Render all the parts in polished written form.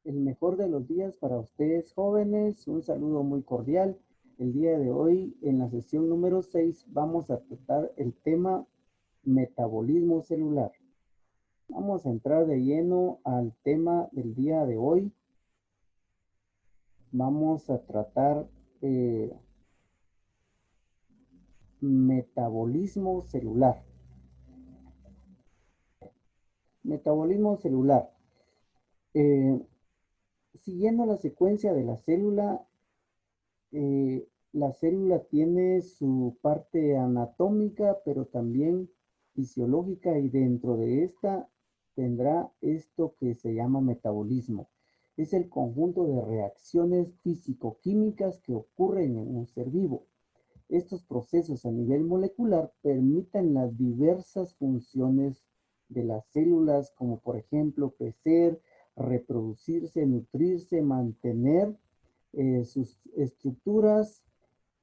El mejor de los días para ustedes jóvenes, un saludo muy cordial. El día de hoy, en la sesión número 6, vamos a tratar el tema metabolismo celular. Vamos a entrar de lleno al tema del día de hoy. Vamos a tratar eh, metabolismo celular. Metabolismo celular. Eh, Siguiendo la secuencia de la célula tiene su parte anatómica, pero también fisiológica, y dentro de esta tendrá esto que se llama metabolismo. Es el conjunto de reacciones físico-químicas que ocurren en un ser vivo. Estos procesos a nivel molecular permiten las diversas funciones de las células, como por ejemplo crecer, reproducirse, nutrirse, mantener sus estructuras,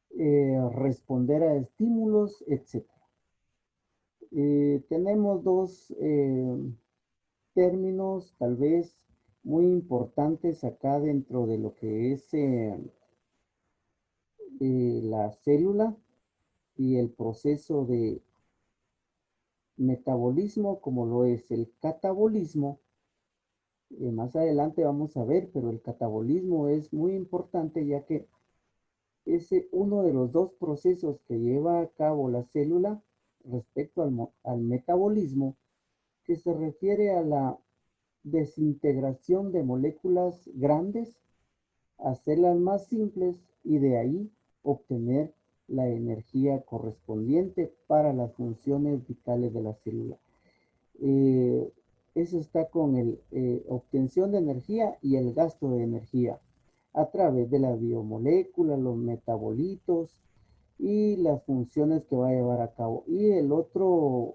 responder a estímulos, etcétera. Tenemos dos términos tal vez muy importantes acá dentro de lo que es la célula y el proceso de metabolismo, como lo es el catabolismo. Más adelante vamos a ver, pero el catabolismo es muy importante, ya que es uno de los dos procesos que lleva a cabo la célula respecto al metabolismo, que se refiere a la desintegración de moléculas grandes, hacerlas más simples y de ahí obtener la energía correspondiente para las funciones vitales de la célula. Eh, Eso está con el obtención de energía y el gasto de energía a través de las biomoléculas, los metabolitos y las funciones que va a llevar a cabo. Y el otro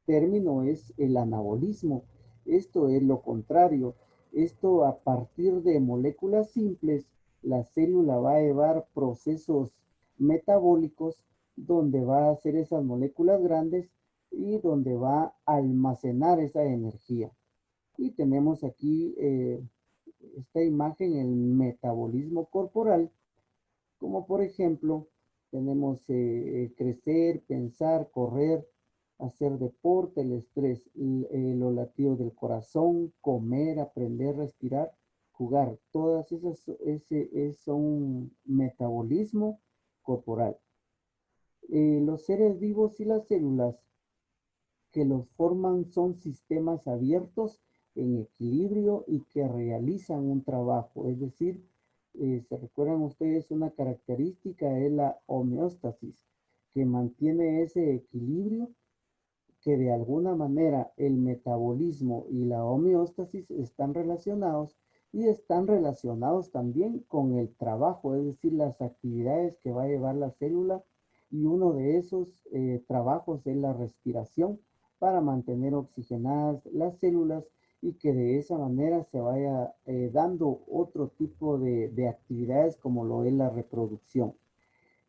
término es el anabolismo. Esto es lo contrario. Esto, a partir de moléculas simples, la célula va a llevar procesos metabólicos donde va a hacer esas moléculas grandes y donde va a almacenar esa energía. Y tenemos aquí esta imagen, el metabolismo corporal, como por ejemplo, tenemos crecer, pensar, correr, hacer deporte, el estrés, los latidos del corazón, comer, aprender, respirar, jugar. Todas esas son un metabolismo corporal. Los seres vivos y las células que los forman son sistemas abiertos en equilibrio y que realizan un trabajo. Es decir, se recuerdan ustedes, una característica es la homeostasis, que mantiene ese equilibrio, que de alguna manera el metabolismo y la homeostasis están relacionados, y están relacionados también con el trabajo, es decir, las actividades que va a llevar la célula, y uno de esos trabajos es la respiración para mantener oxigenadas las células y que de esa manera se vaya dando otro tipo de actividades como lo es la reproducción.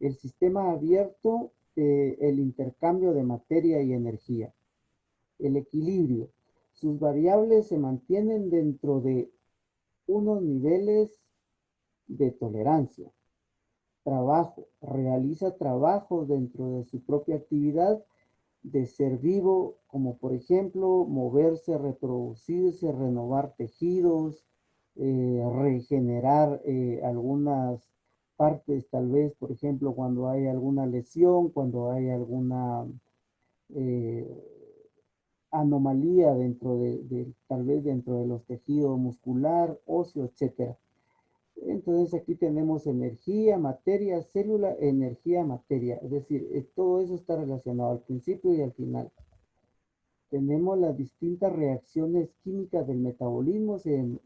El sistema abierto, el intercambio de materia y energía. El equilibrio. Sus variables se mantienen dentro de unos niveles de tolerancia. Trabajo. Realiza trabajo dentro de su propia actividad de ser vivo, como por ejemplo moverse, reproducirse, renovar tejidos, regenerar algunas partes, tal vez, por ejemplo, cuando hay alguna lesión, cuando hay alguna eh, anomalía dentro tal vez dentro de los tejidos muscular, óseo, etcétera. Entonces aquí tenemos energía, materia, célula, energía, materia. Es decir, todo eso está relacionado al principio y al final. Tenemos las distintas reacciones químicas del metabolismo, se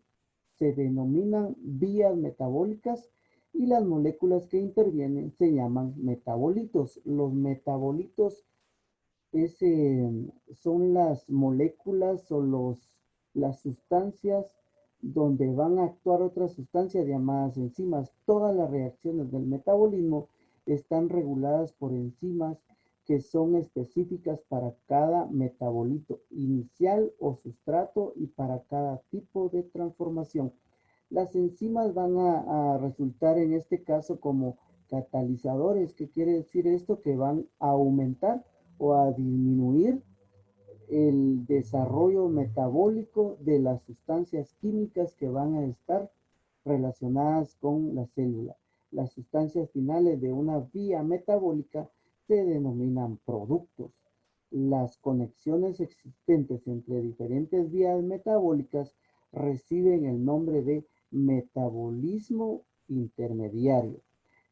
denominan vías metabólicas, y las moléculas que intervienen se llaman metabolitos. Los metabolitos es, son las moléculas o las sustancias donde van a actuar otras sustancias llamadas enzimas. Todas las reacciones del metabolismo están reguladas por enzimas que son específicas para cada metabolito inicial o sustrato y para cada tipo de transformación. Las enzimas van a resultar en este caso como catalizadores. ¿Qué quiere decir esto? Que van a aumentar o a disminuir el desarrollo metabólico de las sustancias químicas que van a estar relacionadas con la célula. Las sustancias finales de una vía metabólica se denominan productos. Las conexiones existentes entre diferentes vías metabólicas reciben el nombre de metabolismo intermediario.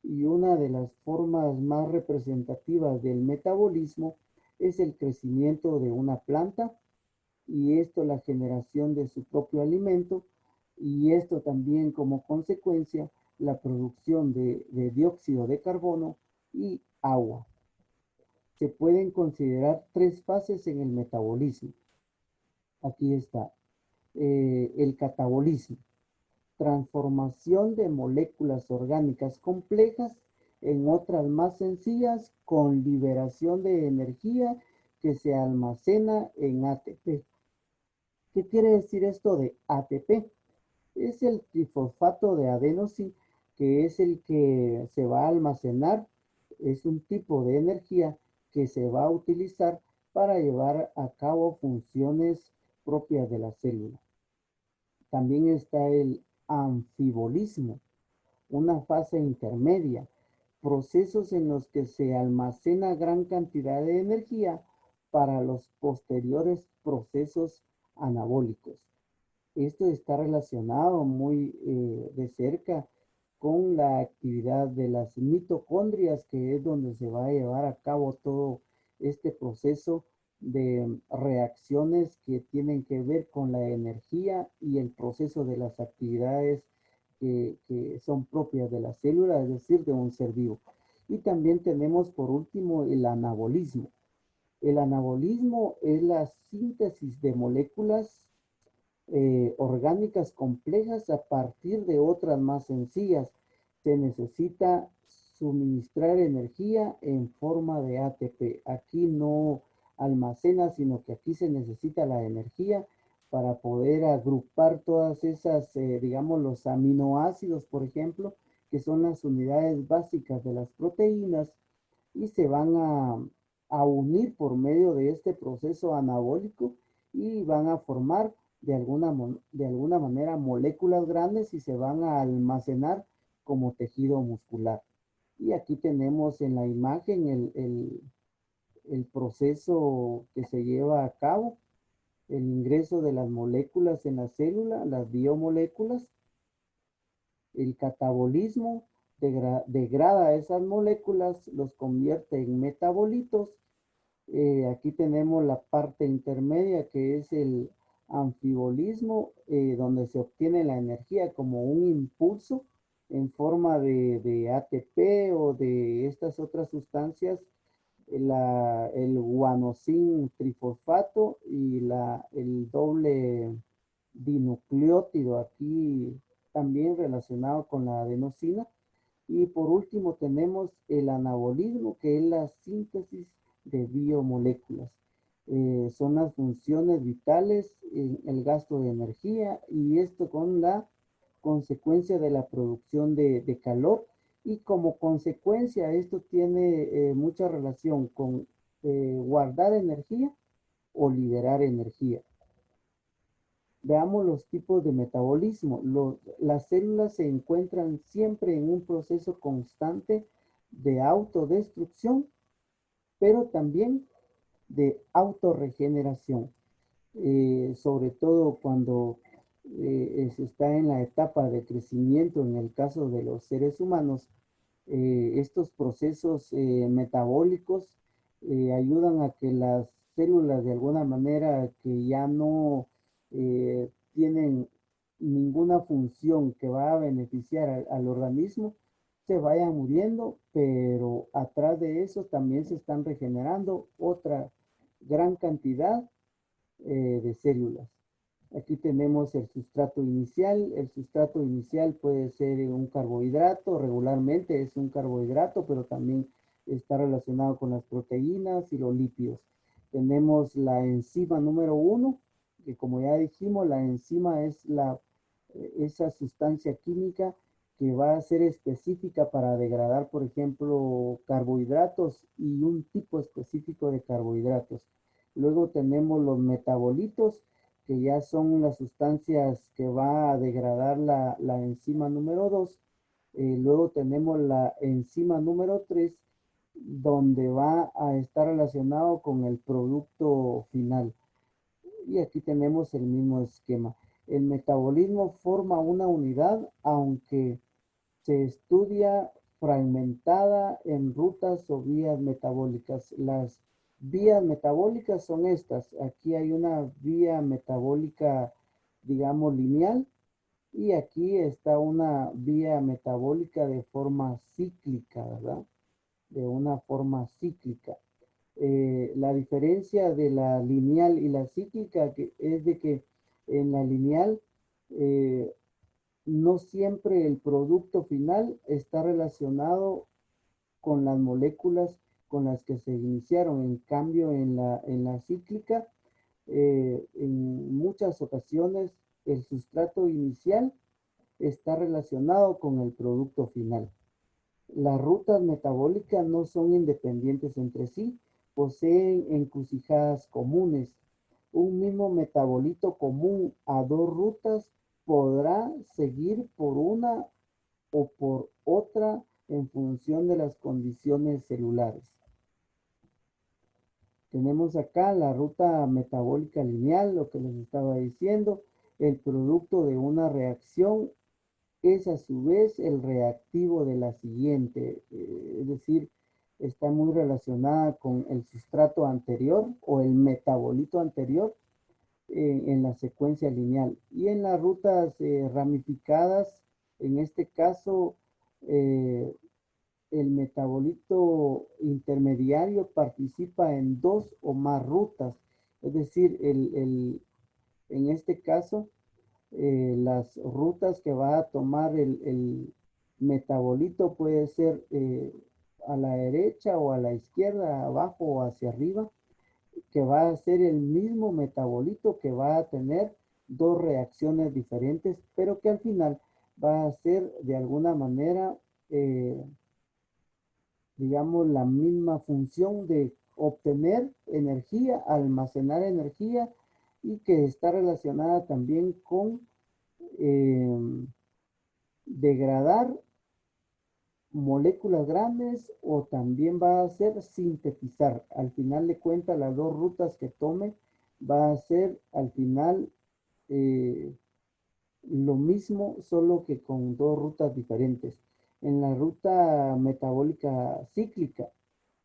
Y una de las formas más representativas del metabolismo es el crecimiento de una planta y esto la generación de su propio alimento y esto también como consecuencia la producción de dióxido de carbono y agua. Se pueden considerar tres fases en el metabolismo. Aquí está. El catabolismo, transformación de moléculas orgánicas complejas en otras más sencillas con liberación de energía que se almacena en ATP. ¿Qué quiere decir esto de ATP? Es el trifosfato de adenosín, que es el que se va a almacenar, es un tipo de energía que se va a utilizar para llevar a cabo funciones propias de la célula. También está el anfibolismo, una fase intermedia, procesos en los que se almacena gran cantidad de energía para los posteriores procesos anabólicos. Esto está relacionado muy de cerca con la actividad de las mitocondrias, que es donde se va a llevar a cabo todo este proceso de reacciones que tienen que ver con la energía y el proceso de las actividades que son propias de la célula, es decir, de un ser vivo. Y también tenemos por último el anabolismo. El anabolismo es la síntesis de moléculas orgánicas complejas a partir de otras más sencillas. Se necesita suministrar energía en forma de ATP. Aquí no almacena, sino que aquí se necesita la energía para poder agrupar todas esas, digamos, los aminoácidos, por ejemplo, que son las unidades básicas de las proteínas, y se van a unir por medio de este proceso anabólico y van a formar de alguna manera moléculas grandes y se van a almacenar como tejido muscular. Y aquí tenemos en la imagen el proceso que se lleva a cabo, el ingreso de las moléculas en la célula, las biomoléculas, el catabolismo degrada esas moléculas, los convierte en metabolitos. Aquí tenemos la parte intermedia que es el anfibolismo, donde se obtiene la energía como un impulso en forma de ATP o de estas otras sustancias, el guanosín trifosfato y el doble dinucleótido aquí también relacionado con la adenosina. Y por último tenemos el anabolismo, que es la síntesis de biomoléculas. Son las funciones vitales en el gasto de energía y esto con la consecuencia de la producción de calor, y como consecuencia esto tiene mucha relación con guardar energía o liberar energía. Veamos los tipos de metabolismo. Las células se encuentran siempre en un proceso constante de autodestrucción, pero también de autorregeneración. Sobre todo cuando se está en la etapa de crecimiento, en el caso de los seres humanos, estos procesos metabólicos ayudan a que las células de alguna manera que ya no tienen ninguna función que va a beneficiar al organismo, se vayan muriendo, pero atrás de eso también se están regenerando otra gran cantidad de células. Aquí tenemos el sustrato inicial. El sustrato inicial puede ser un carbohidrato, regularmente es un carbohidrato, pero también está relacionado con las proteínas y los lípidos. Tenemos la enzima número 1, que como ya dijimos, la enzima es esa sustancia química que va a ser específica para degradar, por ejemplo, carbohidratos y un tipo específico de carbohidratos. Luego tenemos los metabolitos, que ya son las sustancias que va a degradar la enzima número 2. Luego tenemos la enzima número 3, donde va a estar relacionado con el producto final. Y aquí tenemos el mismo esquema. El metabolismo forma una unidad, aunque se estudia fragmentada en rutas o vías metabólicas. Las vías metabólicas son estas. Aquí hay una vía metabólica, digamos, lineal, y aquí está una vía metabólica de forma cíclica, ¿verdad? De una forma cíclica. La diferencia de la lineal y la cíclica es de que en la lineal eh, no siempre el producto final está relacionado con las moléculas con las que se iniciaron. En cambio, en la cíclica, en muchas ocasiones el sustrato inicial está relacionado con el producto final. Las rutas metabólicas no son independientes entre sí, poseen encrucijadas comunes. Un mismo metabolito común a dos rutas podrá seguir por una o por otra en función de las condiciones celulares. Tenemos acá la ruta metabólica lineal, lo que les estaba diciendo, el producto de una reacción es a su vez el reactivo de la siguiente, es decir, está muy relacionada con el sustrato anterior o el metabolito anterior en la secuencia lineal. Y en las rutas ramificadas, en este caso, eh, el metabolito intermediario participa en dos o más rutas, es decir, en este caso, las rutas que va a tomar el metabolito puede ser a la derecha o a la izquierda, abajo o hacia arriba, que va a ser el mismo metabolito que va a tener dos reacciones diferentes, pero que al final va a ser de alguna manera, digamos, la misma función de obtener energía, almacenar energía, y que está relacionada también con eh, degradar moléculas grandes, o también va a ser sintetizar. Al final de cuentas, las dos rutas que tome va a ser al final eh, lo mismo, solo que con dos rutas diferentes. En la ruta metabólica cíclica,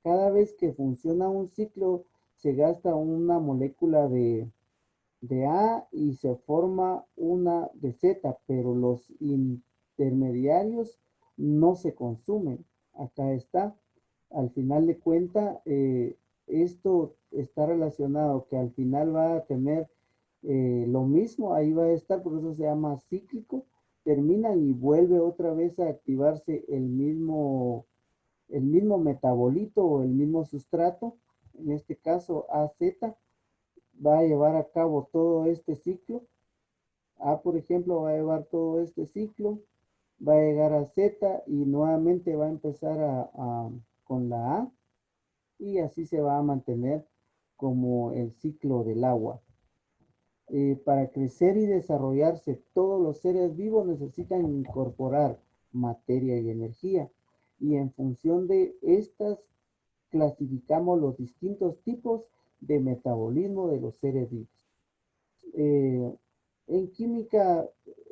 cada vez que funciona un ciclo, se gasta una molécula de A y se forma una de Z, pero los intermediarios no se consumen. Acá está. Al final de cuenta, esto está relacionado que al final va a tener lo mismo, ahí va a estar, por eso se llama cíclico. Terminan y vuelve otra vez a activarse el mismo metabolito o el mismo sustrato, en este caso AZ, va a llevar a cabo todo este ciclo. A, por ejemplo, va a llevar todo este ciclo, va a llegar a Z y nuevamente va a empezar con la A, y así se va a mantener como el ciclo del agua. Para crecer y desarrollarse, todos los seres vivos necesitan incorporar materia y energía, y en función de estas clasificamos los distintos tipos de metabolismo de los seres vivos. Eh, en química,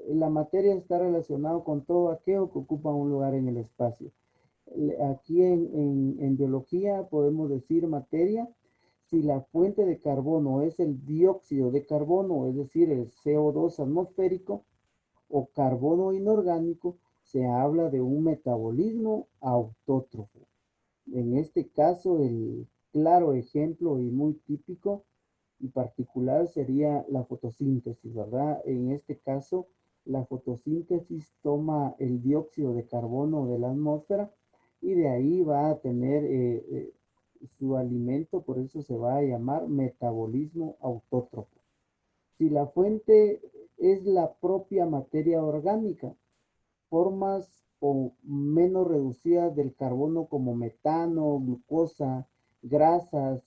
la materia está relacionada con todo aquello que ocupa un lugar en el espacio. Aquí en biología podemos decir materia si la fuente de carbono es el dióxido de carbono, es decir, el CO2 atmosférico, o carbono inorgánico, se habla de un metabolismo autótrofo. En este caso, el claro ejemplo y muy típico y particular sería la fotosíntesis, ¿verdad? En este caso, la fotosíntesis toma el dióxido de carbono de la atmósfera y de ahí va a tener su alimento, por eso se va a llamar metabolismo autótrofo. Si la fuente es la propia materia orgánica, formas o menos reducidas del carbono como metano, glucosa, grasas,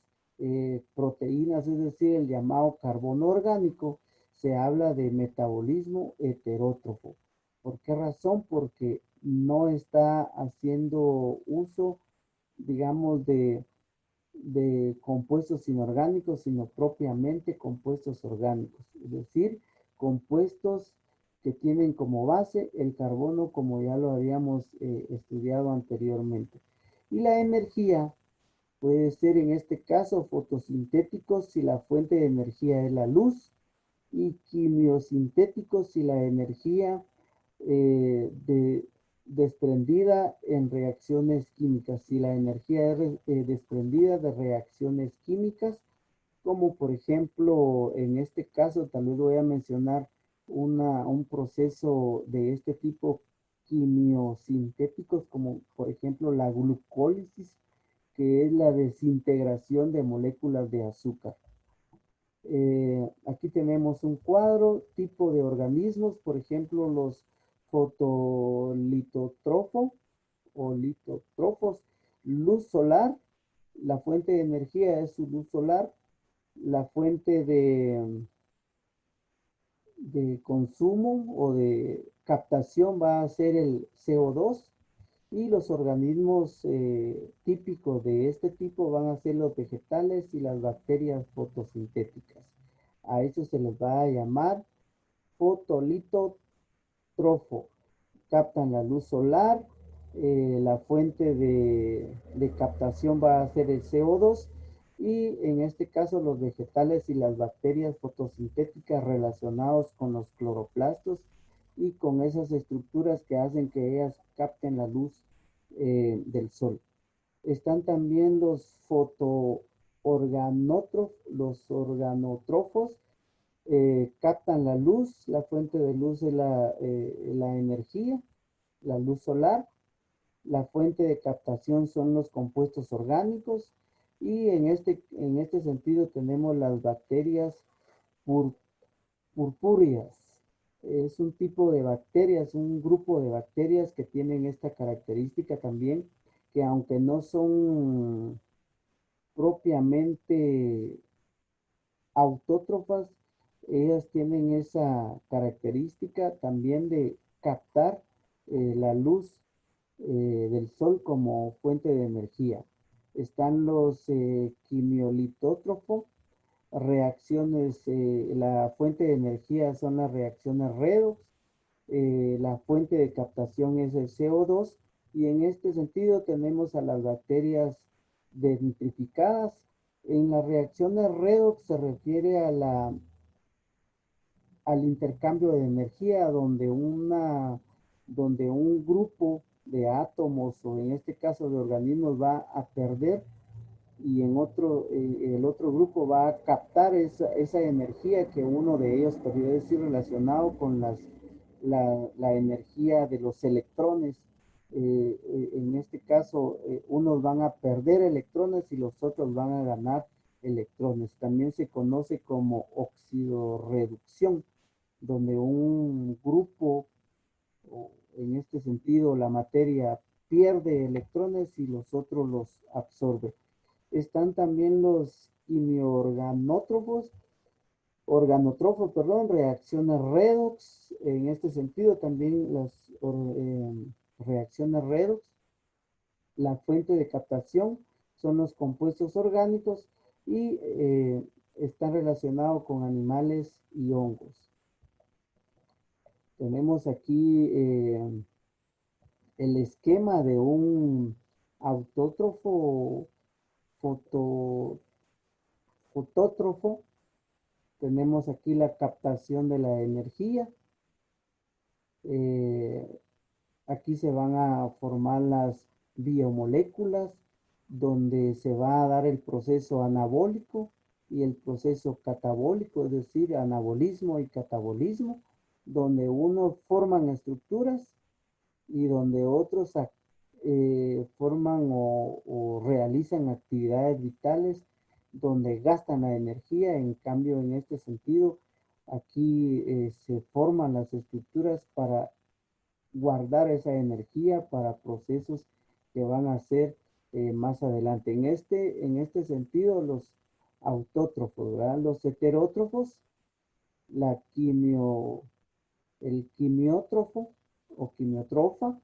proteínas, es decir, el llamado carbono orgánico, se habla de metabolismo heterótrofo. ¿Por qué razón? Porque no está haciendo uso, digamos, de compuestos inorgánicos, sino propiamente compuestos orgánicos, es decir, compuestos que tienen como base el carbono, como ya lo habíamos estudiado anteriormente. Y la energía puede ser en este caso fotosintéticos si la fuente de energía es la luz, y quimiosintéticos si la energía de, desprendida en reacciones químicas, si la energía es desprendida de reacciones químicas, como por ejemplo en este caso tal vez voy a mencionar un proceso de este tipo quimiosintéticos, como por ejemplo la glucólisis, que es la desintegración de moléculas de azúcar. Aquí tenemos un cuadro, tipo de organismos, por ejemplo, los fotolitótrofos o litótrofos, luz solar, la fuente de energía es su luz solar, la fuente de consumo o de captación va a ser el CO2 y los organismos típicos de este tipo van a ser los vegetales y las bacterias fotosintéticas. A eso se les va a llamar fotolitótrofo. Captan la luz solar, la fuente de captación va a ser el CO2 y en este caso los vegetales y las bacterias fotosintéticas relacionados con los cloroplastos y con esas estructuras que hacen que ellas capten la luz del sol. Están también los los organótrofos, captan la luz, la fuente de luz es la energía, la luz solar, la fuente de captación son los compuestos orgánicos y en este sentido tenemos las bacterias pur, purpúreas. Es un tipo de bacterias, un grupo de bacterias que tienen esta característica también, que aunque no son propiamente autótrofas, ellas tienen esa característica también de captar la luz del sol como fuente de energía. Están los quimiolitótrofos, reacciones, la fuente de energía son las reacciones redox, la fuente de captación es el CO2 y en este sentido tenemos a las bacterias denitrificadas. En las reacciones redox se refiere al intercambio de energía donde un grupo de átomos o en este caso de organismos va a perder y el otro grupo va a captar esa energía que uno de ellos podría decir relacionado con la energía de los electrones. En este caso, unos van a perder electrones y los otros van a ganar electrones. También se conoce como oxidorreducción, donde un grupo, en este sentido, la materia pierde electrones y los otros los absorbe. Están también los organótrofos, reacciones redox. En este sentido, también las reacciones redox. La fuente de captación son los compuestos orgánicos y están relacionados con animales y hongos. Tenemos aquí el esquema de un autótrofo fotótrofo. Tenemos aquí la captación de la energía. Aquí se van a formar las biomoléculas, donde se va a dar el proceso anabólico y el proceso catabólico, es decir, anabolismo y catabolismo, donde unos forman estructuras y donde otros forman o realizan actividades vitales donde gastan la energía. En cambio, en este sentido, aquí se forman las estructuras para guardar esa energía para procesos que van a ser más adelante. En este sentido, los autótrofos, ¿verdad? Los heterótrofos, la quimio, el quimiótrofo o quimiotrofa,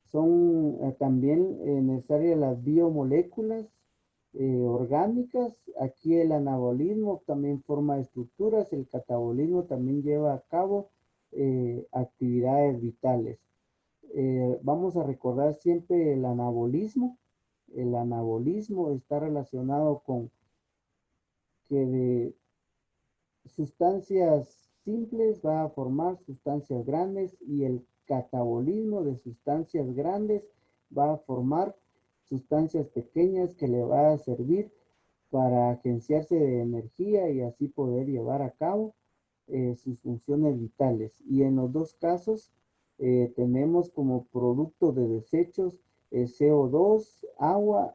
son también necesarias las biomoléculas orgánicas. Aquí el anabolismo también forma estructuras, el catabolismo también lleva a cabo actividades vitales. Vamos a recordar siempre el anabolismo. El anabolismo está relacionado con que de sustancias simples va a formar sustancias grandes, y el catabolismo de sustancias grandes va a formar sustancias pequeñas que le va a servir para agenciarse de energía y así poder llevar a cabo sus funciones vitales. Y en los dos casos tenemos como producto de desechos CO2, agua,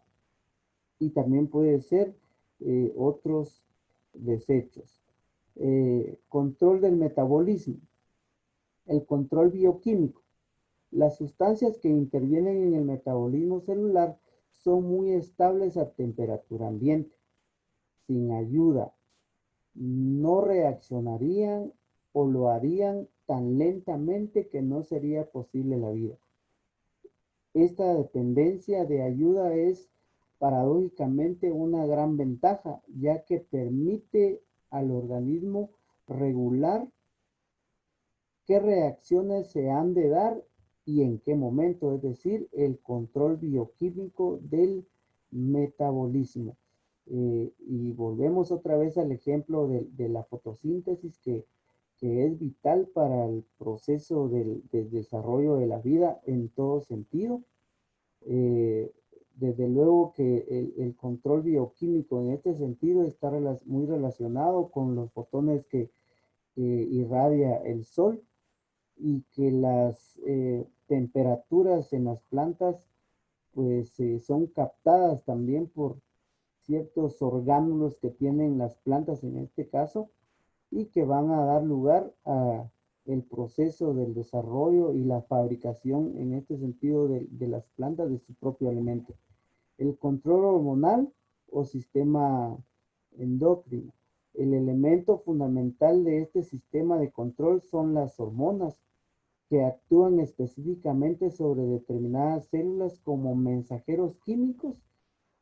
y también puede ser otros desechos. Control del metabolismo, el control bioquímico. Las sustancias que intervienen en el metabolismo celular son muy estables a temperatura ambiente. Sin ayuda, no reaccionarían o lo harían tan lentamente que no sería posible la vida. Esta dependencia de ayuda es paradójicamente una gran ventaja, ya que permite al organismo regular qué reacciones se han de dar y en qué momento, es decir, el control bioquímico del metabolismo. Y volvemos otra vez al ejemplo de la fotosíntesis que es vital para el proceso del desarrollo de la vida en todo sentido. Eh, Desde luego que el control bioquímico en este sentido está muy relacionado con los fotones que irradia el sol, y que las temperaturas en las plantas pues son captadas también por ciertos orgánulos que tienen las plantas en este caso, y que van a dar lugar a el proceso del desarrollo y la fabricación en este sentido de las plantas de su propio alimento. El control hormonal o sistema endocrino. El elemento fundamental de este sistema de control son las hormonas, que actúan específicamente sobre determinadas células como mensajeros químicos,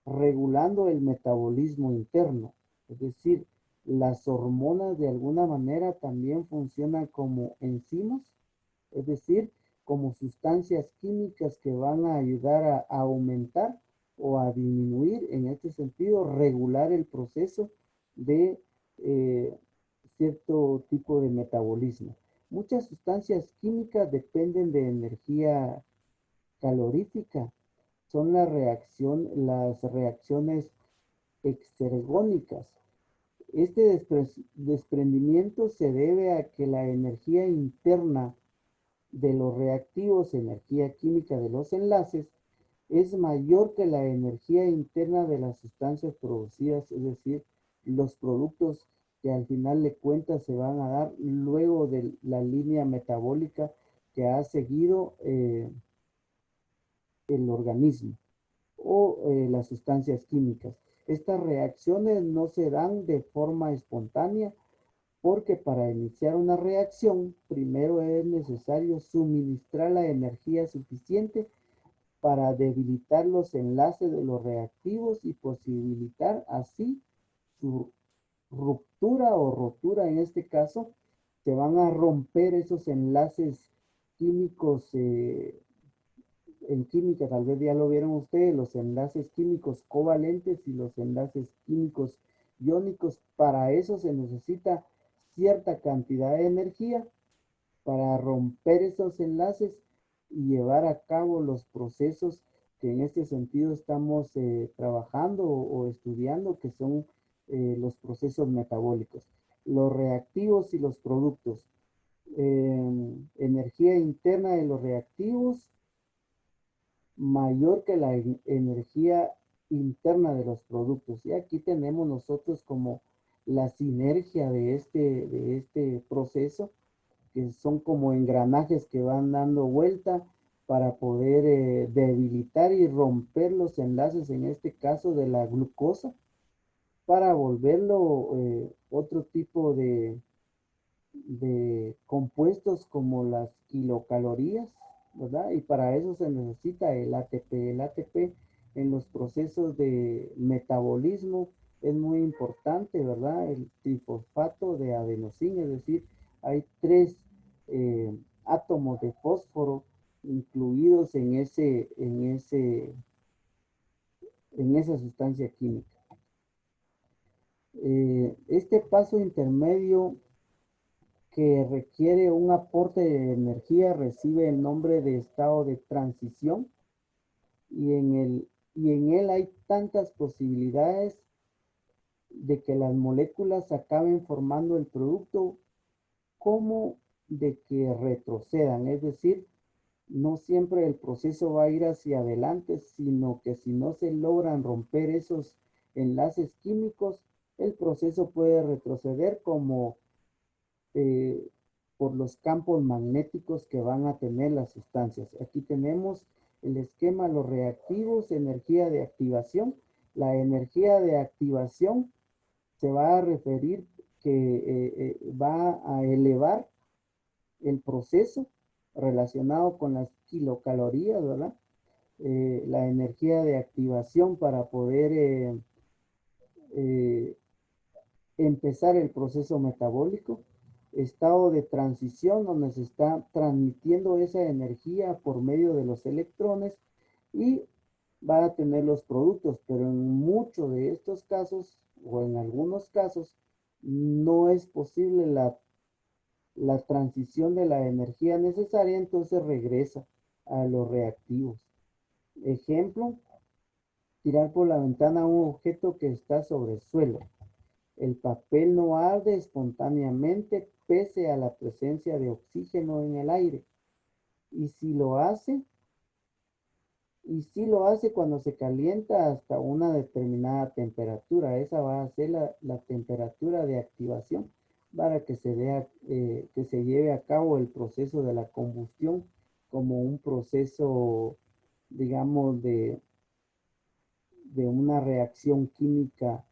regulando el metabolismo interno. Es decir, las hormonas de alguna manera también funcionan como enzimas, es decir, como sustancias químicas que van a ayudar a aumentar o a disminuir, en este sentido, regular el proceso de cierto tipo de metabolismo. Muchas sustancias químicas dependen de energía calorífica. Son las reacciones exergónicas. Este desprendimiento se debe a que la energía interna de los reactivos, energía química de los enlaces, es mayor que la energía interna de las sustancias producidas, es decir, los productos que al final de cuentas se van a dar luego de la línea metabólica que ha seguido el organismo o las sustancias químicas. Estas reacciones no se dan de forma espontánea, porque para iniciar una reacción primero es necesario suministrar la energía suficiente para debilitar los enlaces de los reactivos y posibilitar así su ruptura o rotura. En este caso, se van a romper esos enlaces químicos. En química, tal vez ya lo vieron ustedes, los enlaces químicos covalentes y los enlaces químicos iónicos. Para eso se necesita cierta cantidad de energía para romper esos enlaces y llevar a cabo los procesos que en este sentido estamos trabajando o estudiando, que son los procesos metabólicos, los reactivos y los productos. Energía interna de los reactivos mayor que la energía interna de los productos. Y aquí tenemos nosotros como la sinergia de este proceso, que son como engranajes que van dando vuelta para poder debilitar y romper los enlaces, en este caso de la glucosa, para volverlo otro tipo de compuestos como las kilocalorías, ¿verdad? Y para eso se necesita el ATP. El ATP en los procesos de metabolismo es muy importante, ¿verdad? El trifosfato de adenosina, es decir, hay tres átomos de fósforo incluidos en esa sustancia química. Este paso intermedio que requiere un aporte de energía recibe el nombre de estado de transición y en él hay tantas posibilidades de que las moléculas acaben formando el producto como de que retrocedan. Es decir, no siempre el proceso va a ir hacia adelante, sino que si no se logran romper esos enlaces químicos, el proceso puede retroceder como eh, por los campos magnéticos que van a tener las sustancias. Aquí tenemos el esquema, los reactivos, energía de activación. La energía de activación se va a referir que va a elevar el proceso relacionado con las kilocalorías, ¿verdad? La energía de activación para poder eh, empezar el proceso metabólico, estado de transición donde se está transmitiendo esa energía por medio de los electrones y va a tener los productos, pero en muchos de estos casos o en algunos casos no es posible la transición de la energía necesaria, entonces regresa a los reactivos. Ejemplo, tirar por la ventana un objeto que está sobre el suelo. El papel no arde espontáneamente pese a la presencia de oxígeno en el aire. Y si lo hace, y si lo hace cuando se calienta hasta una determinada temperatura, esa va a ser la temperatura de activación para que que se lleve a cabo el proceso de la combustión como un proceso, digamos, de una reacción química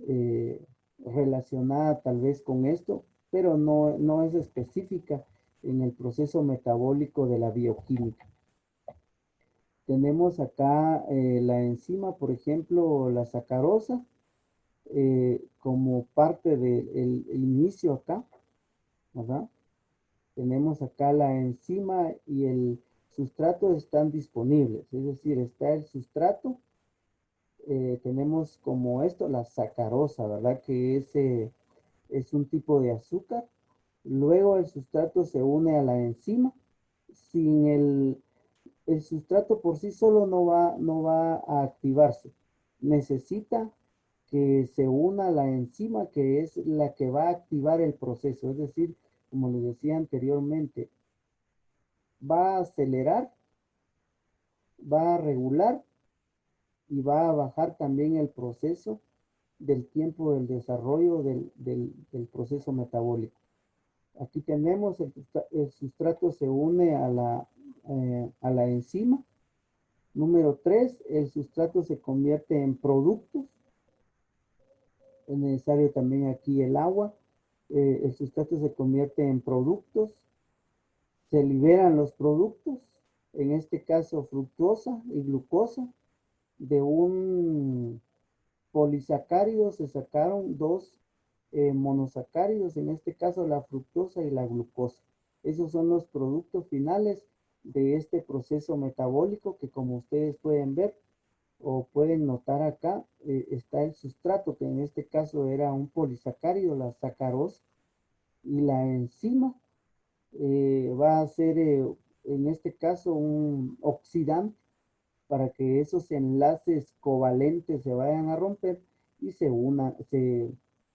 eh, relacionada tal vez con esto, pero no es específica en el proceso metabólico de la bioquímica. Tenemos acá la enzima, por ejemplo, la sacarosa, como parte del inicio acá, ¿verdad? Tenemos acá la enzima y el sustrato están disponibles, es decir, está el sustrato, tenemos como esto, la sacarosa, ¿verdad? Que es un tipo de azúcar. Luego el sustrato se une a la enzima. Sin el sustrato por sí solo no va a activarse. Necesita que se una a la enzima que es la que va a activar el proceso. Es decir, como les decía anteriormente, va a acelerar, va a regular y va a bajar también el proceso del tiempo del desarrollo del proceso metabólico. Aquí tenemos el sustrato se une a la enzima. Número 3, el sustrato se convierte en productos. Es necesario también aquí el agua. El sustrato se convierte en productos. Se liberan los productos, en este caso fructosa y glucosa. De un polisacárido se sacaron dos monosacáridos, en este caso la fructosa y la glucosa. Esos son los productos finales de este proceso metabólico que, como ustedes pueden ver o pueden notar acá, está el sustrato, que en este caso era un polisacárido, la sacarosa, y la enzima va a ser en este caso un oxidante para que esos enlaces covalentes se vayan a romper y se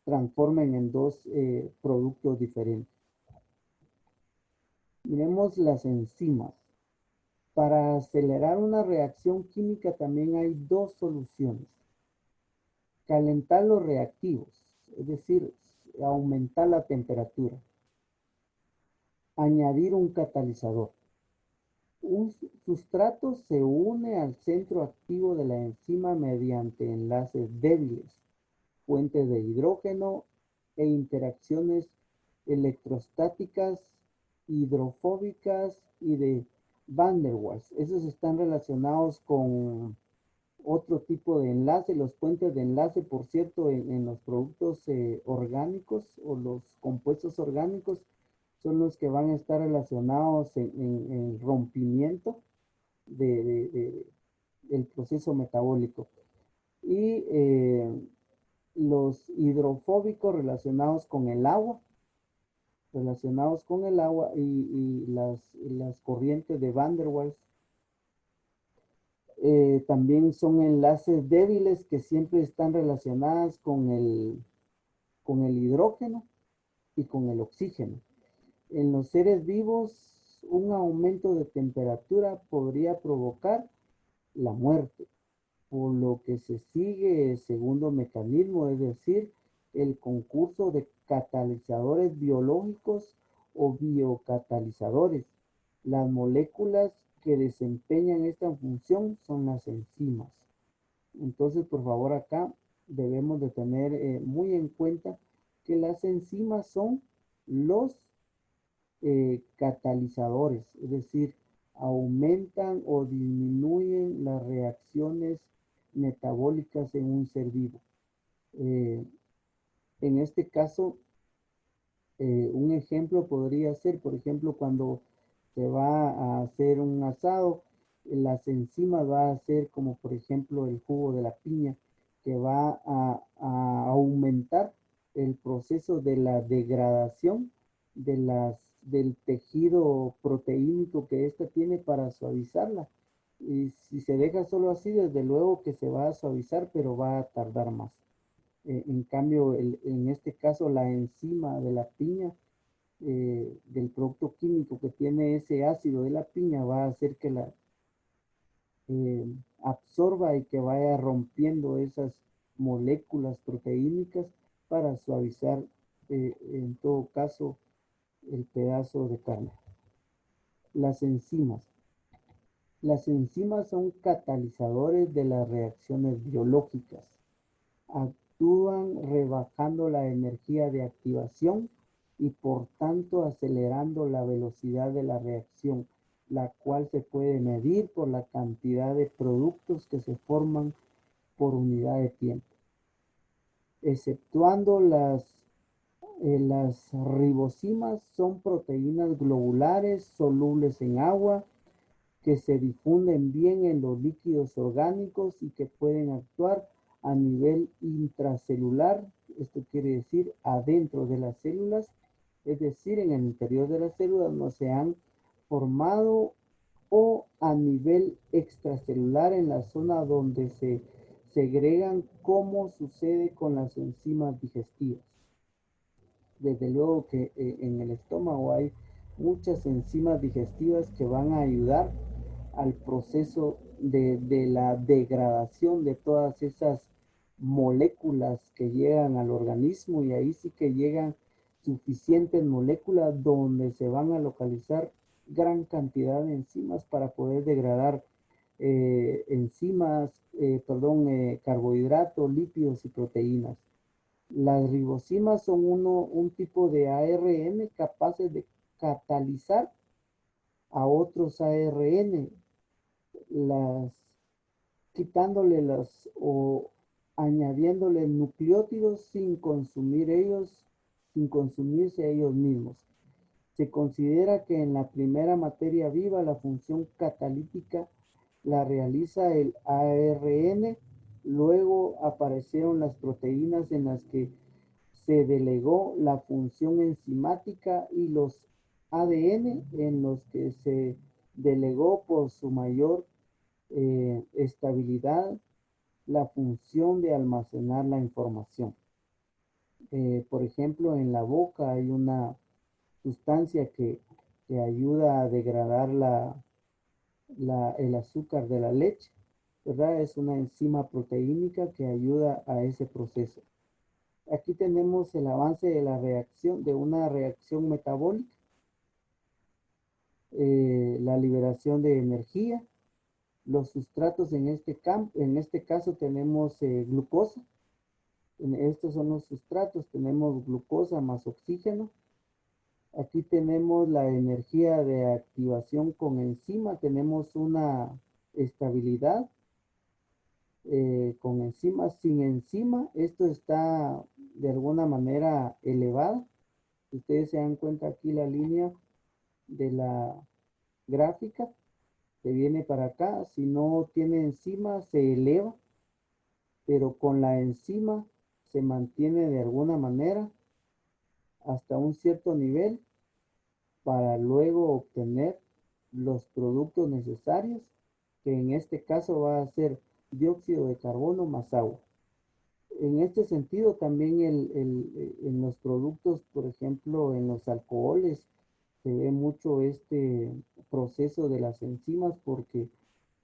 transformen en dos productos diferentes. Miremos las enzimas. Para acelerar una reacción química también hay dos soluciones. Calentar los reactivos, es decir, aumentar la temperatura. Añadir un catalizador. Un sustrato se une al centro activo de la enzima mediante enlaces débiles, fuentes de hidrógeno e interacciones electrostáticas, hidrofóbicas y de Van der Waals. Esos están relacionados con otro tipo de enlace. Los puentes de enlace, por cierto, en los productos orgánicos o los compuestos orgánicos son los que van a estar relacionados en rompimiento del proceso metabólico. Y los hidrofóbicos relacionados con el agua y las corrientes de Van der Waals. También son enlaces débiles que siempre están relacionadas con el hidrógeno y con el oxígeno. En los seres vivos, un aumento de temperatura podría provocar la muerte, por lo que se sigue el segundo mecanismo, es decir, el concurso de catalizadores biológicos o biocatalizadores. Las moléculas que desempeñan esta función son las enzimas. Entonces, por favor, acá debemos de tener muy en cuenta que las enzimas son los catalizadores, es decir, aumentan o disminuyen las reacciones metabólicas en un ser vivo. En este caso, un ejemplo podría ser, por ejemplo, cuando se va a hacer un asado, las enzimas va a ser como por ejemplo el jugo de la piña, que va a aumentar el proceso de la degradación del tejido proteínico que ésta tiene para suavizarla. Y si se deja solo así, desde luego que se va a suavizar, pero va a tardar más. En cambio, en este caso, la enzima de la piña, del producto químico que tiene ese ácido de la piña, va a hacer que la absorba y que vaya rompiendo esas moléculas proteínicas para suavizar, en todo caso, el pedazo de carne. Las enzimas. Las enzimas son catalizadores de las reacciones biológicas. Actúan rebajando la energía de activación y por tanto acelerando la velocidad de la reacción, la cual se puede medir por la cantidad de productos que se forman por unidad de tiempo. Exceptuando las ribosimas, son proteínas globulares solubles en agua que se difunden bien en los líquidos orgánicos y que pueden actuar a nivel intracelular, esto quiere decir adentro de las células, es decir, en el interior de las células no se han formado, o a nivel extracelular en la zona donde se segregan, como sucede con las enzimas digestivas. Desde luego que en el estómago hay muchas enzimas digestivas que van a ayudar al proceso de la degradación de todas esas moléculas que llegan al organismo, y ahí sí que llegan suficientes moléculas donde se van a localizar gran cantidad de enzimas para poder degradar carbohidratos, lípidos y proteínas. Las ribosimas son un tipo de ARN capaces de catalizar a otros ARN, las, quitándole las o añadiéndole nucleótidos sin consumirse ellos mismos. Se considera que en la primera materia viva la función catalítica la realiza el ARN, luego aparecieron las proteínas en las que se delegó la función enzimática y los ADN en los que se delegó por su mayor estabilidad la función de almacenar la información. Por ejemplo, en la boca hay una sustancia que ayuda a degradar el azúcar de la leche, ¿verdad? Es una enzima proteínica que ayuda a ese proceso. Aquí tenemos el avance de la reacción, de una reacción metabólica, la liberación de energía, los sustratos en este caso tenemos glucosa. Estos son los sustratos, tenemos glucosa más oxígeno. Aquí tenemos la energía de activación con enzima, tenemos una estabilidad con enzimas. Sin enzima, esto está de alguna manera elevado. Si ustedes se dan cuenta aquí la línea de la gráfica que viene para acá, si no tiene enzima se eleva, pero con la enzima se mantiene de alguna manera hasta un cierto nivel para luego obtener los productos necesarios, que en este caso va a ser dióxido de carbono más agua. En este sentido, también en los productos, por ejemplo, en los alcoholes, se ve mucho este proceso de las enzimas porque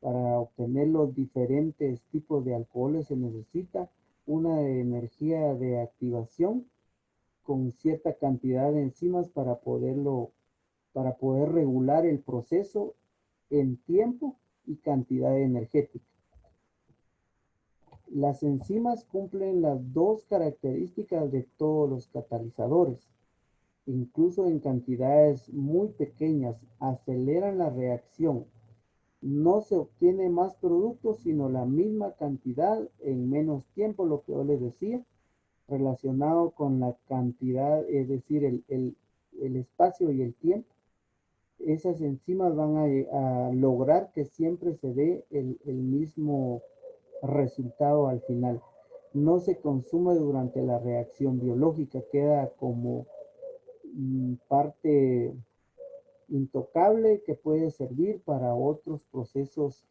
para obtener los diferentes tipos de alcoholes se necesita una energía de activación con cierta cantidad de enzimas para poder regular el proceso en tiempo y cantidad energética. Las enzimas cumplen las dos características de todos los catalizadores. Incluso en cantidades muy pequeñas, aceleran la reacción. No se obtiene más productos, sino la misma cantidad en menos tiempo, lo que yo les decía, relacionado con la cantidad, es decir, el espacio y el tiempo. Esas enzimas van a lograr que siempre se dé el mismo resultado al final. No se consume durante la reacción biológica, queda como parte intocable que puede servir para otros procesos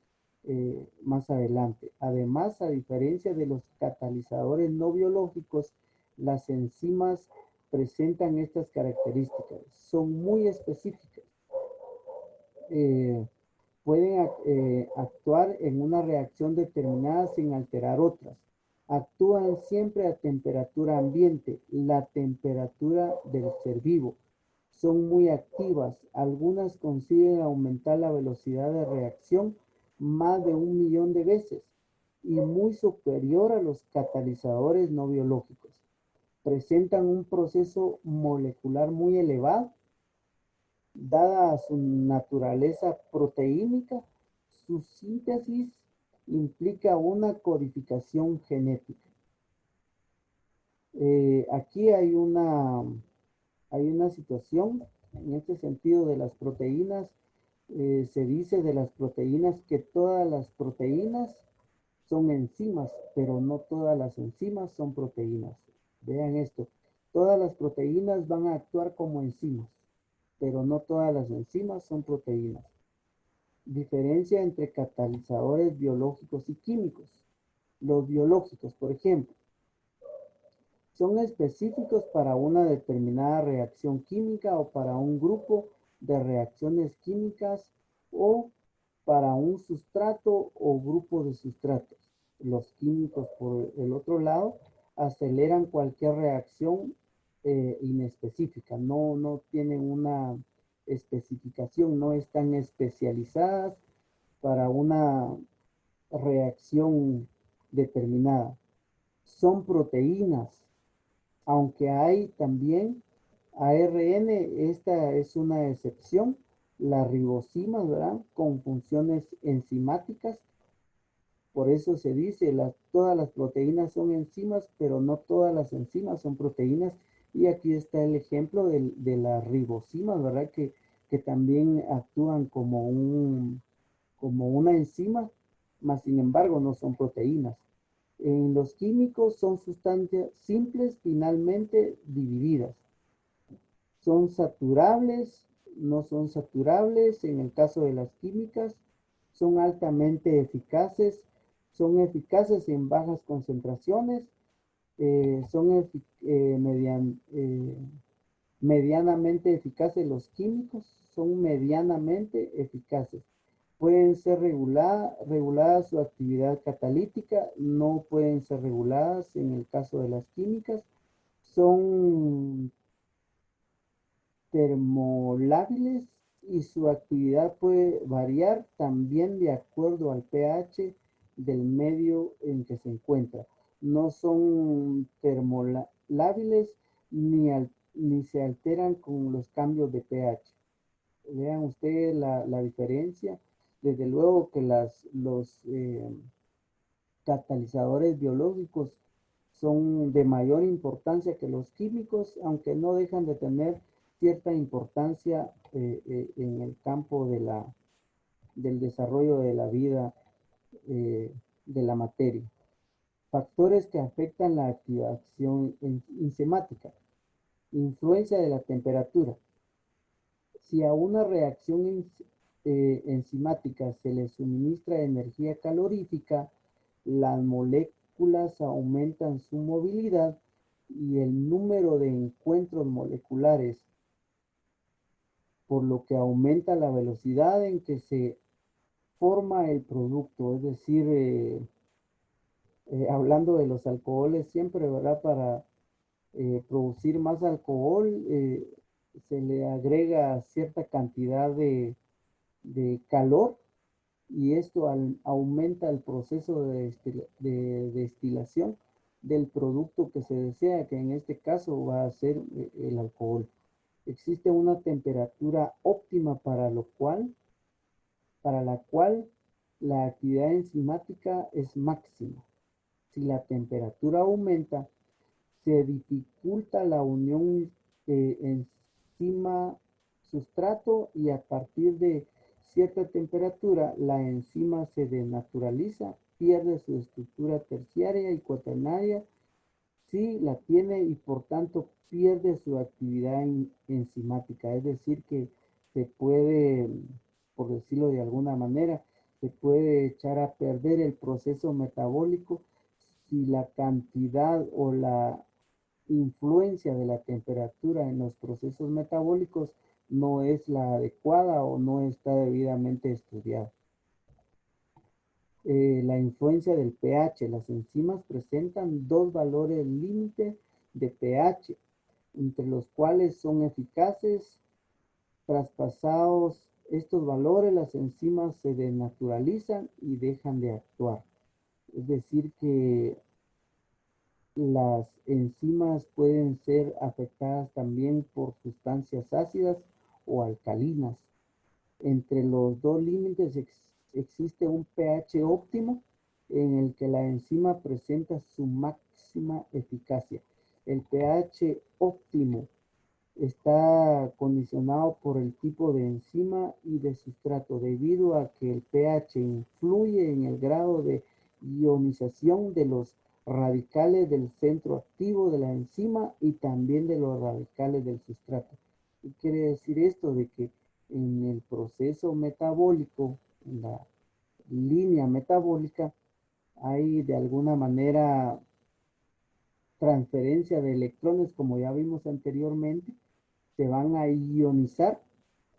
más adelante. Además, a diferencia de los catalizadores no biológicos, las enzimas presentan estas características. Son muy específicas. Eh, pueden actuar en una reacción determinada sin alterar otras. Actúan siempre a temperatura ambiente, la temperatura del ser vivo. Son muy activas. Algunas consiguen aumentar la velocidad de reacción más de 1 millón de veces y muy superior a los catalizadores no biológicos. Presentan un proceso molecular muy elevado. Dada su naturaleza proteínica, su síntesis implica una codificación genética. Aquí hay una situación en este sentido de las proteínas. Se dice de las proteínas que todas las proteínas son enzimas, pero no todas las enzimas son proteínas. Vean esto, todas las proteínas van a actuar como enzimas, pero no todas las enzimas son proteínas. Diferencia entre catalizadores biológicos y químicos. Los biológicos, por ejemplo, son específicos para una determinada reacción química o para un grupo de reacciones químicas o para un sustrato o grupo de sustratos. Los químicos, por el otro lado, aceleran cualquier reacción inespecífica. No tienen una especificación, no están especializadas para una reacción determinada. Son proteínas, aunque hay también ARN, esta es una excepción, las ribosimas, ¿verdad? Con funciones enzimáticas. Por eso se dice, todas las proteínas son enzimas, pero no todas las enzimas son proteínas. Y aquí está el ejemplo de las ribosimas, ¿verdad? Que también actúan como una enzima, mas sin embargo no son proteínas. En los químicos son sustancias simples finalmente divididas. Son saturables, no son saturables en el caso de las químicas. Son altamente eficaces, son eficaces en bajas concentraciones, son medianamente eficaces los químicos, son medianamente eficaces. pueden ser reguladas su actividad catalítica, no pueden ser reguladas en el caso de las químicas, son termolábiles y su actividad puede variar también de acuerdo al pH del medio en que se encuentra. No son termolábiles ni se alteran con los cambios de pH. Vean ustedes la diferencia. Desde luego que los catalizadores biológicos son de mayor importancia que los químicos, aunque no dejan de tener cierta importancia en el campo del desarrollo de la vida de la materia. Factores que afectan la activación enzimática. Influencia de la temperatura. Si a una reacción enzimática se le suministra energía calorífica, las moléculas aumentan su movilidad y el número de encuentros moleculares, por lo que aumenta la velocidad en que se forma el producto. Es decir, hablando de los alcoholes siempre, ¿verdad? Para producir más alcohol, se le agrega cierta cantidad de calor y esto aumenta el proceso de destilación del producto que se desea, que en este caso va a ser el alcohol. Existe una temperatura óptima para la cual la actividad enzimática es máxima. Si la temperatura aumenta, se dificulta la unión enzima-sustrato y a partir de cierta temperatura la enzima se denaturaliza, pierde su estructura terciaria y cuaternaria si la tiene y por tanto pierde su actividad enzimática. Es decir, que se puede, por decirlo de alguna manera, se puede echar a perder el proceso metabólico si la cantidad o la influencia de la temperatura en los procesos metabólicos no es la adecuada o no está debidamente estudiada. La influencia del pH. Las enzimas presentan dos valores límite de pH, entre los cuales son eficaces. Traspasados estos valores, las enzimas se denaturalizan y dejan de actuar. Es decir, que las enzimas pueden ser afectadas también por sustancias ácidas o alcalinas. Entre los dos límites existe un pH óptimo en el que la enzima presenta su máxima eficacia. El pH óptimo está condicionado por el tipo de enzima y de sustrato, debido a que el pH influye en el grado de ionización de los radicales del centro activo de la enzima y también de los radicales del sustrato. ¿Qué quiere decir esto? De que en el proceso metabólico, en la línea metabólica, hay de alguna manera transferencia de electrones, como ya vimos anteriormente, se van a ionizar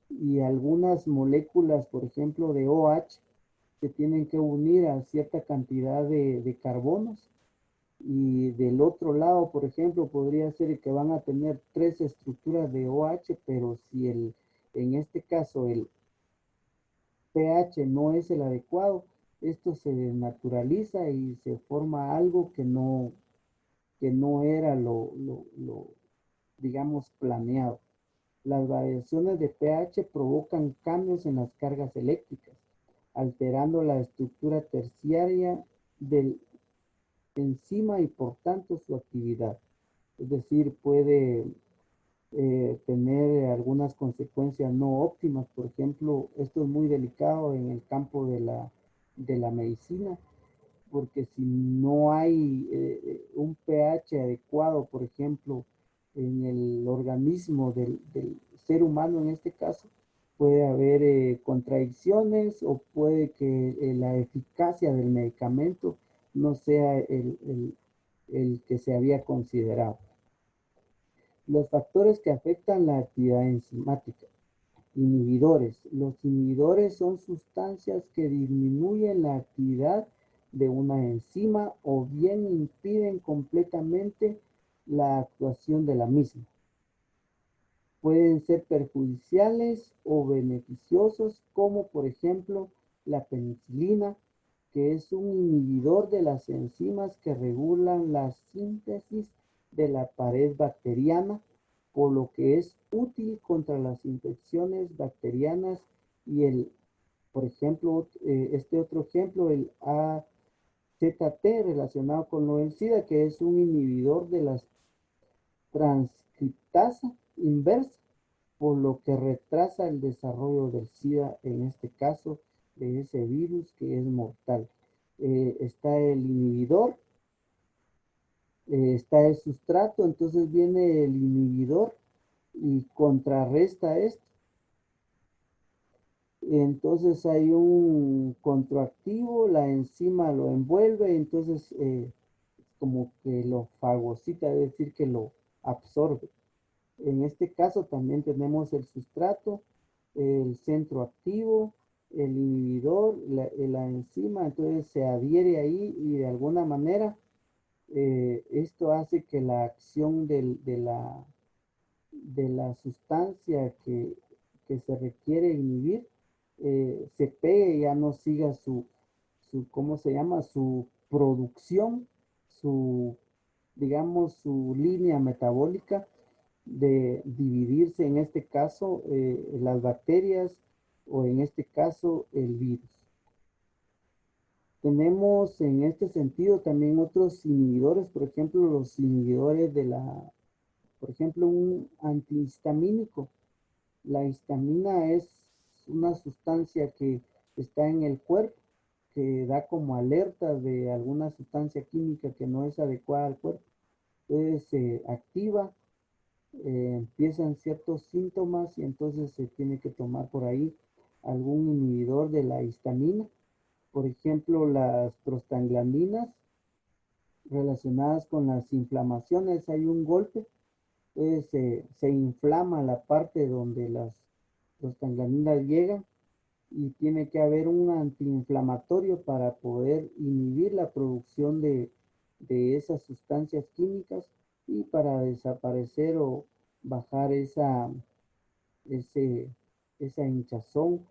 y algunas moléculas, por ejemplo, de OH, se tienen que unir a cierta cantidad de carbonos. Y del otro lado, por ejemplo, podría ser que van a tener tres estructuras de OH, pero si en este caso el pH no es el adecuado, esto se desnaturaliza y se forma algo que no era digamos, planeado. Las variaciones de pH provocan cambios en las cargas eléctricas, alterando la estructura terciaria del enzima y por tanto su actividad. Es decir, puede tener algunas consecuencias no óptimas. Por ejemplo, esto es muy delicado en el campo de la medicina, porque si no hay un pH adecuado, por ejemplo, en el organismo del ser humano en este caso, puede haber contradicciones o puede que la eficacia del medicamento no sea el que se había considerado. Los factores que afectan la actividad enzimática. Inhibidores. Los inhibidores son sustancias que disminuyen la actividad de una enzima o bien impiden completamente la actuación de la misma. Pueden ser perjudiciales o beneficiosos, como por ejemplo la penicilina, que es un inhibidor de las enzimas que regulan la síntesis de la pared bacteriana, por lo que es útil contra las infecciones bacterianas y por ejemplo, este otro ejemplo, el AZT relacionado con lo del SIDA, que es un inhibidor de las transcriptasa inversa, por lo que retrasa el desarrollo del SIDA, en este caso, de ese virus que es mortal. Está el inhibidor, está el sustrato, entonces viene el inhibidor y contrarresta esto. Entonces hay un controactivo, la enzima lo envuelve, entonces como que lo fagocita, es decir, que lo absorbe. En este caso también tenemos el sustrato, el centro activo, el inhibidor, la enzima, entonces se adhiere ahí y de alguna manera esto hace que la acción de la sustancia que se requiere inhibir se pegue, ya no siga ¿cómo se llama? Su producción, su, digamos, su línea metabólica de dividirse, en este caso, las bacterias o en este caso el virus. Tenemos en este sentido también otros inhibidores, por ejemplo, los inhibidores por ejemplo, un antihistamínico. La histamina es una sustancia que está en el cuerpo, que da como alerta de alguna sustancia química que no es adecuada al cuerpo. Entonces se activa, empiezan ciertos síntomas y entonces se tiene que tomar por ahí algún inhibidor de la histamina. Por ejemplo, las prostaglandinas relacionadas con las inflamaciones, hay un golpe, se inflama la parte donde las prostaglandinas llegan y tiene que haber un antiinflamatorio para poder inhibir la producción de esas sustancias químicas y para desaparecer o bajar ese, esa hinchazón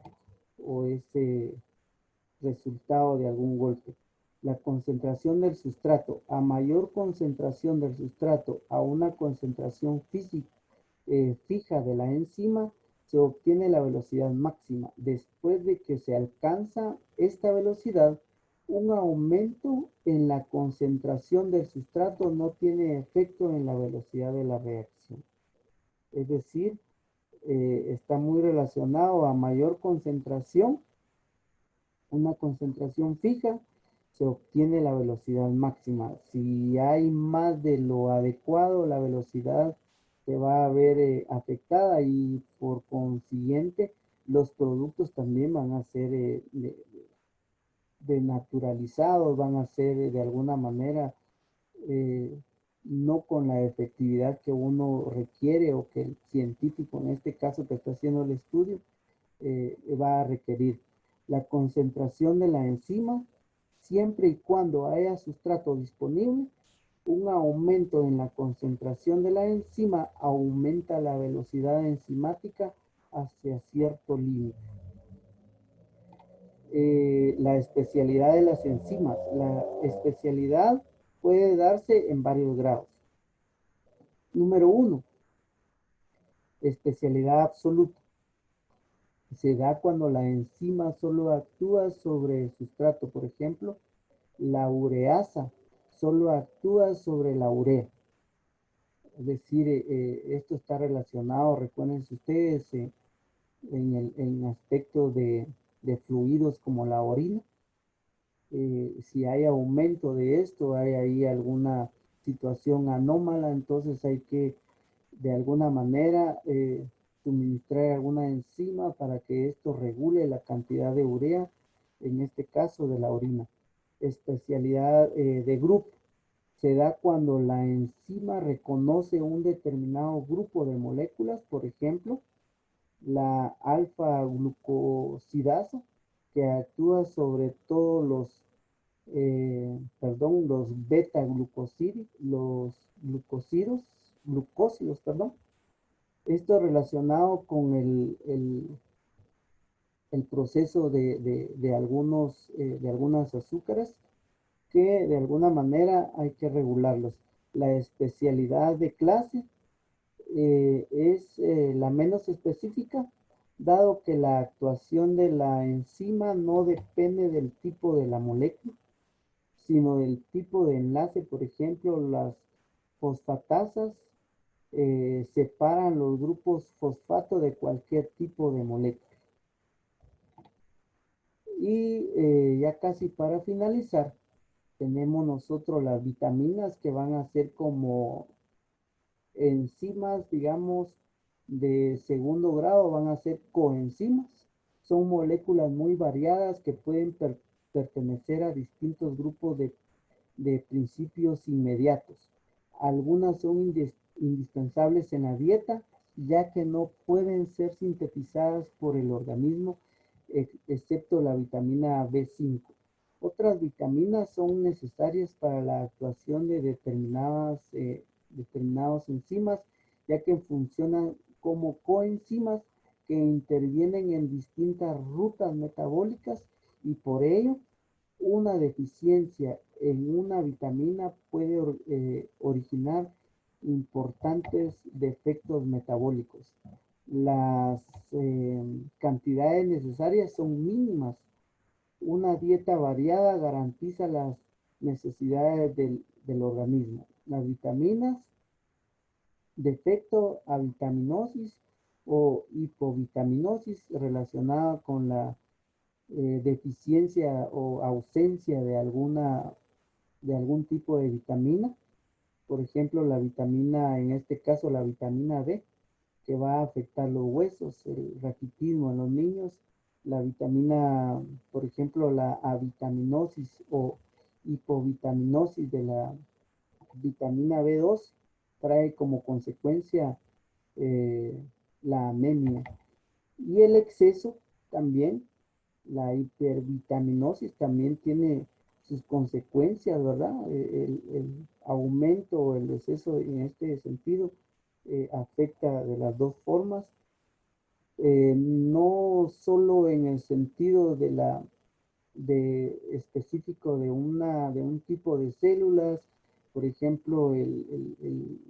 o ese resultado de algún golpe. La concentración del sustrato. A mayor concentración del sustrato a una concentración fija de la enzima, se obtiene la velocidad máxima. Después de que se alcanza esta velocidad, un aumento en la concentración del sustrato no tiene efecto en la velocidad de la reacción. Es decir, está muy relacionado a mayor concentración, una concentración fija, se obtiene la velocidad máxima. Si hay más de lo adecuado, la velocidad se va a ver afectada y por consiguiente los productos también van a ser denaturalizados, van a ser de alguna manera eh, no con la efectividad que uno requiere o que el científico, en este caso que está haciendo el estudio, va a requerir. La concentración de la enzima, siempre y cuando haya sustrato disponible, un aumento en la concentración de la enzima aumenta la velocidad enzimática hacia cierto límite. La especialidad de las enzimas. La especialidad puede darse en varios grados. Número 1, especialidad absoluta. Se da cuando la enzima solo actúa sobre el sustrato. Por ejemplo, la ureasa solo actúa sobre la urea. Es decir, esto está relacionado, recuerden ustedes, en el aspecto de fluidos como la orina. Si hay aumento de esto, hay ahí alguna situación anómala, entonces hay que de alguna manera suministrar alguna enzima para que esto regule la cantidad de urea, en este caso de la orina. Especialidad de grupo. Se da cuando la enzima reconoce un determinado grupo de moléculas, por ejemplo, la alfa-glucosidasa, que actúa sobre todos los beta-glucósidos, glucósidos, perdón. Esto relacionado con el proceso de algunas azúcares que de alguna manera hay que regularlos. La especialidad de clase es la menos específica, dado que la actuación de la enzima no depende del tipo de la molécula, sino del tipo de enlace. Por ejemplo, las fosfatasas separan los grupos fosfato de cualquier tipo de molécula. Y ya casi para finalizar, tenemos nosotros las vitaminas que van a ser como enzimas, digamos, de segundo grado, van a ser coenzimas. Son moléculas muy variadas que pueden pertenecer a distintos grupos de principios inmediatos. Algunas son indispensables en la dieta, ya que no pueden ser sintetizadas por el organismo, excepto la vitamina B5. Otras vitaminas son necesarias para la actuación de determinados enzimas, ya que funcionan como coenzimas que intervienen en distintas rutas metabólicas y por ello una deficiencia en una vitamina puede originar importantes defectos metabólicos. Las cantidades necesarias son mínimas. Una dieta variada garantiza las necesidades del organismo. Las vitaminas, defecto a vitaminosis o hipovitaminosis relacionada con la deficiencia o ausencia de algún tipo de vitamina. Por ejemplo, la vitamina, en este caso la vitamina D, que va a afectar los huesos, el raquitismo en los niños. La vitamina, por ejemplo, la avitaminosis o hipovitaminosis de la vitamina B2 trae como consecuencia eh, la anemia. Y el exceso también, la hipervitaminosis también tiene sus consecuencias, ¿verdad? El aumento o el exceso en este sentido afecta de las dos formas, no solo en el sentido de específico de un tipo de células, por ejemplo,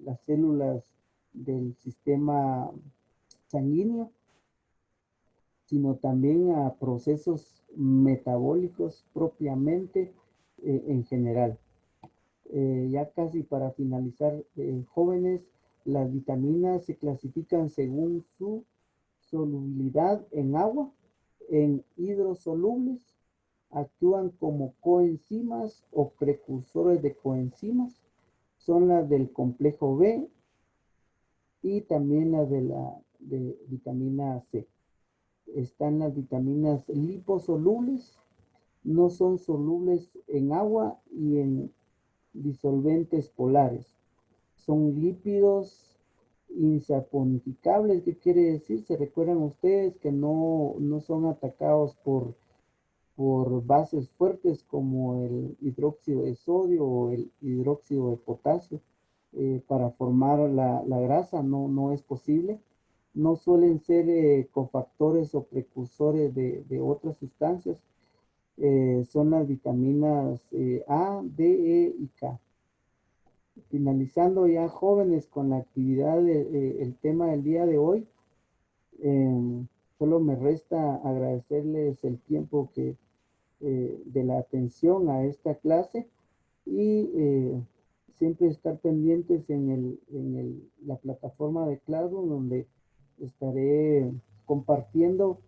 las células del sistema sanguíneo, sino también a procesos metabólicos propiamente en general. Ya casi para finalizar, jóvenes, las vitaminas se clasifican según su solubilidad en agua, en hidrosolubles, actúan como coenzimas o precursores de coenzimas, son las del complejo B y también las de vitamina C. Están las vitaminas liposolubles, no son solubles en agua y en disolventes polares. Son lípidos insaponificables. ¿Qué quiere decir? Se recuerdan ustedes que no son atacados por bases fuertes como el hidróxido de sodio o el hidróxido de potasio. Para formar la grasa no es posible. No suelen ser cofactores o precursores de otras sustancias. Son las vitaminas A, D, E y K. Finalizando ya, jóvenes, con la actividad el tema del día de hoy, solo me resta agradecerles el tiempo de la atención a esta clase y siempre estar pendientes la plataforma de Classroom, donde estaré compartiendo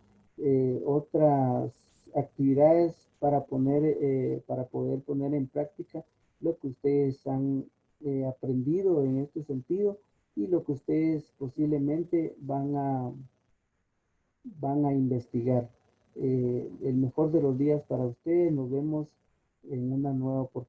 otras actividades para poder poner en práctica lo que ustedes han aprendido en este sentido y lo que ustedes posiblemente van a investigar. El mejor de los días para ustedes. Nos vemos en una nueva oportunidad.